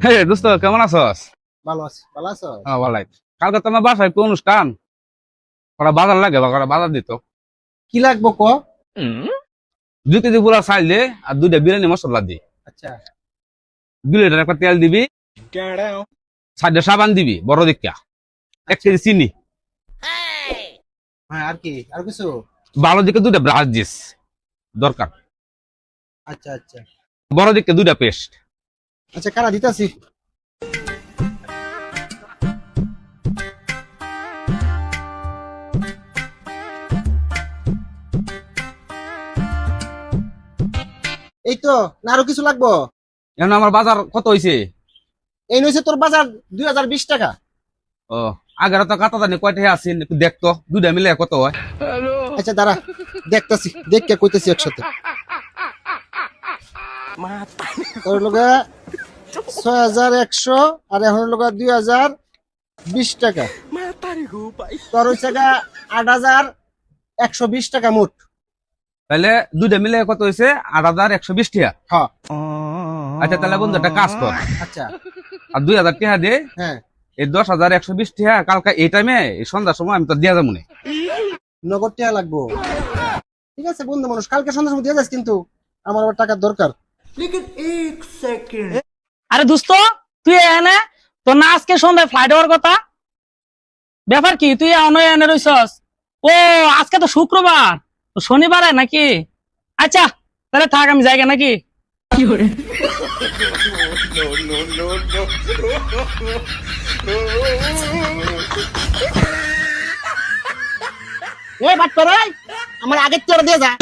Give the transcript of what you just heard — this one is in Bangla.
হে দোস্ত কেমন আছস? ভালো আছি, ভালো আছো? হ্যাঁ ভালো। কালকে তোমার বাসায় একটু অনুষ্ঠান, ওরা বাজার লাগে বা ওরা বাজার দিত। কি লাগবো ক? 2 কেজি পুরা চাল দে আর 2টা বিরিয়ানি মশলা দি। আচ্ছা 2 লিটার একটা তেল দিবি, 4টা সাবান দিবি বড় দিকা, 1 কেজি চিনি, হ্যাঁ, আর কি আর কিছু? ভালো দিকে 2টা ব্রাশ দিস দরকার, আচ্ছা আচ্ছা বড় দিকে 2টা পেস্ট। আচ্ছা, কারা দিতাছি। এই তো, না আরো কিছু লাগবো? এখন আমার বাজার কত হইছে? এই নইছে তোর বাজার 2020 টাকা। ও, আগের তো কাতা জানি কয়টা আছে একটু দেখতো, 2টা মিলে কত হয়? আচ্ছা দাঁড়া, দেখতাছি, দেখকে কইতেছি একসাথে। তোর লোকে 6100 আর এখন লোকে 2020 টাকা। তোর হইছে গা 8120 টাকা মোট। তাহলে 2টা মিলে কত হয়েছে? 8120 টাকা। হ্যাঁ আচ্ছা তাহলে বন্ধু একটা কাজ কর, আচ্ছা আর 2000 টাকা দে। হ্যাঁ, এই 10,120 টাকা কালকে এই টাইমে এই সন্ধ্যার সময় আমি তো দিয়া যাবো না। নগদ টাকা লাগবো। ঠিক আছে বন্ধু মানুষ, কালকে সন্ধ্যার সময় দিয়ে যাস, কিন্তু আমার আবার টাকার দরকার। আরে দোস্ত, তুই এনে তোর না আজকে সন্ধ্যায় ফ্লাইট হওয়ার কথা, ব্যাপার কি তুই এনে রইছস? ও আজকে তো শুক্রবার, তো শনিবারে নাকি? আচ্ছা তাহলে থাক, আমি জায়গা নাকি। এ বাট করে আমার আগের চেয়ে দিয়ে যা।